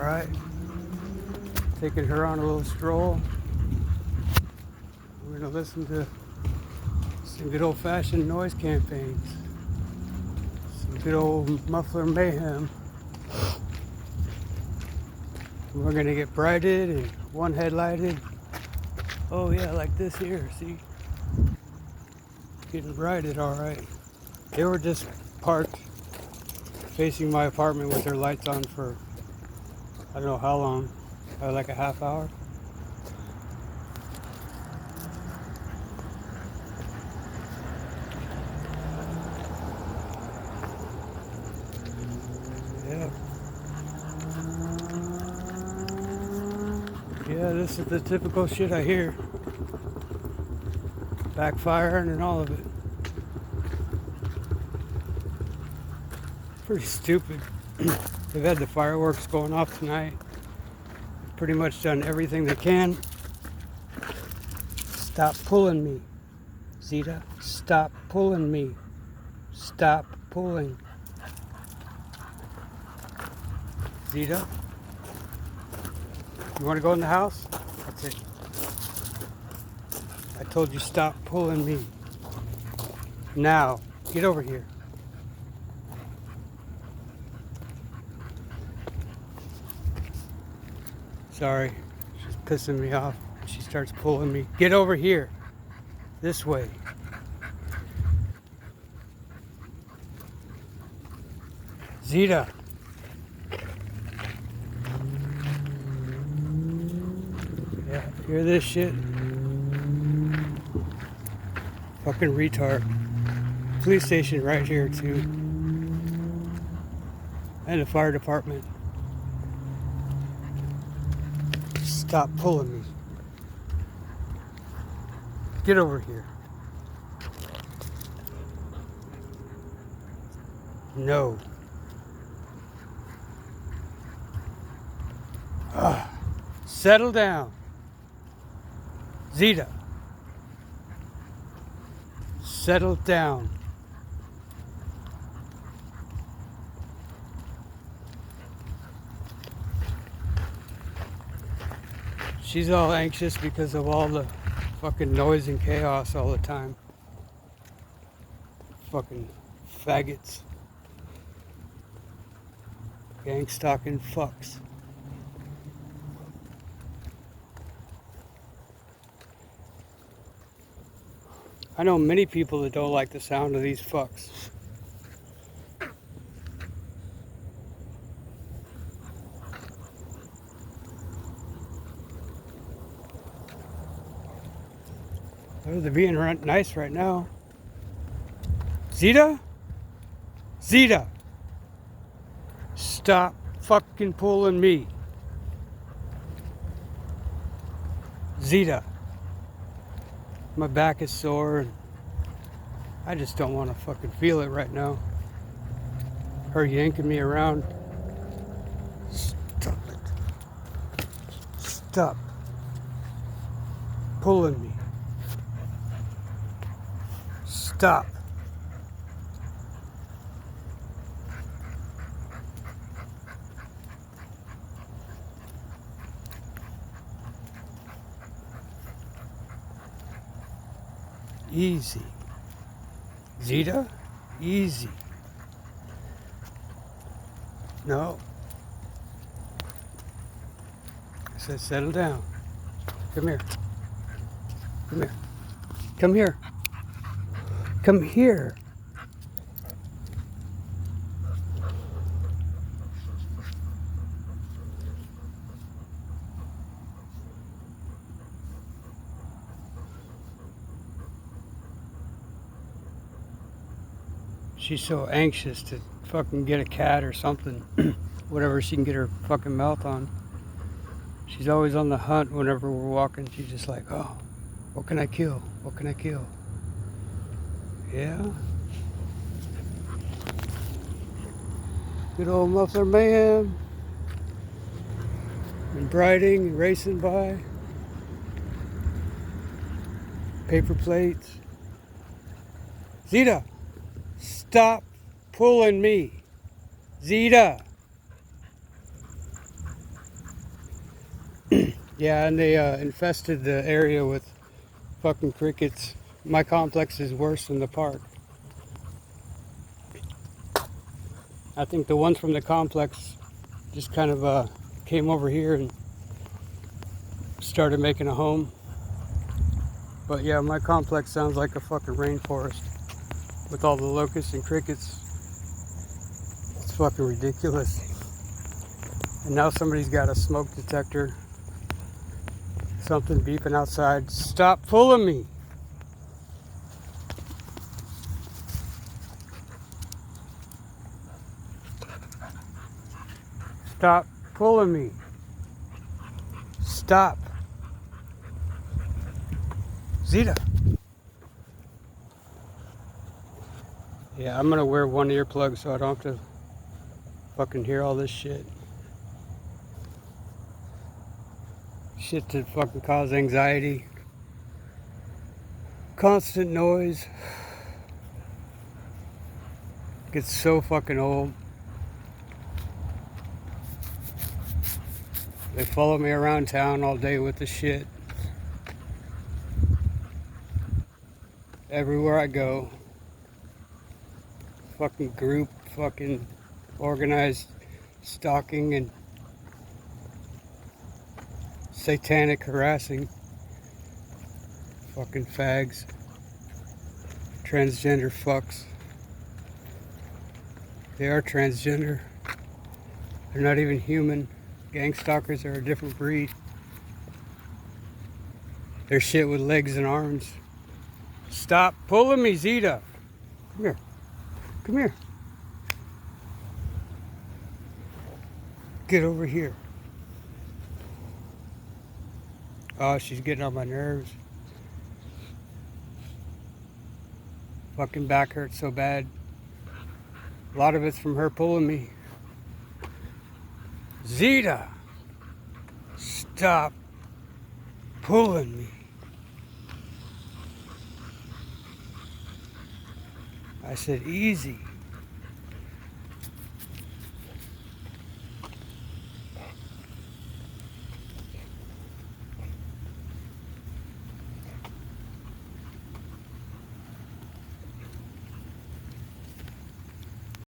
Alright, taking her on a little stroll. We're going to listen to some good old-fashioned noise campaigns. Some good old muffler mayhem. We're going to get brighted and one headlighted. Oh yeah, like this here, see? Getting brighted alright. They were just parked facing my apartment with their lights on for I don't know how long, probably like a half hour. Yeah. Yeah, this is the typical shit I hear. Backfiring and all of it. Pretty stupid. They've had the fireworks going off tonight. Pretty much done everything they can. Stop pulling me. Zeta, stop pulling me. Stop pulling. Zeta, you want to go in the house? That's it. I told you stop pulling me. Now, get over here. Sorry, she's pissing me off. She starts pulling me. Get over here. This way. Zeta. Yeah, hear this shit? Fucking retard. Police station right here too. And the fire department. Stop pulling me. Get over here. No. Settle down. Zeta. Settle down. She's all anxious because of all the fucking noise and chaos all the time. Fucking faggots. Gang stalking fucks. I know many people that don't like the sound of these fucks. Oh, they're being nice right now. Zeta? Zeta! Stop fucking pulling me. Zeta. My back is sore and I just don't want to fucking feel it right now. Her yanking me around. Stop it. Stop pulling me. Stop. Easy. Zeta? Easy. No. I said settle down. Come here. Come here. Come here. Come here. She's so anxious to fucking get a cat or something. Whatever she can get her fucking mouth on. She's always on the hunt whenever we're walking. She's just like, oh, what can I kill? What can I kill? Yeah. Good old muffler mayhem. And brighting and racing by. Paper plates. Zeta, stop pulling me. Zeta. Yeah, and they infested the area with fucking crickets. My complex is worse than the park. I think the ones from the complex just kind of came over here and started making a home. But yeah, my complex sounds like a fucking rainforest with all the locusts and crickets. It's fucking ridiculous. And now somebody's got a smoke detector. Something beeping outside. Stop pulling me! Stop pulling me! Stop! Zeta! Yeah, I'm gonna wear one earplug so I don't have to fucking hear all this shit. Shit to fucking cause anxiety. Constant noise. Gets so fucking old. They follow me around town all day with the shit. Everywhere I go. Fucking group, fucking organized stalking and satanic harassing. Fucking fags. Transgender fucks. They are transgender. They're not even human. Gang stalkers are a different breed. They're shit with legs and arms. Stop pulling me, Zeta. Come here. Come here. Get over here. Oh, she's getting on my nerves. Fucking back hurts so bad. A lot of it's from her pulling me. Zeta! Stop pulling me. I said easy.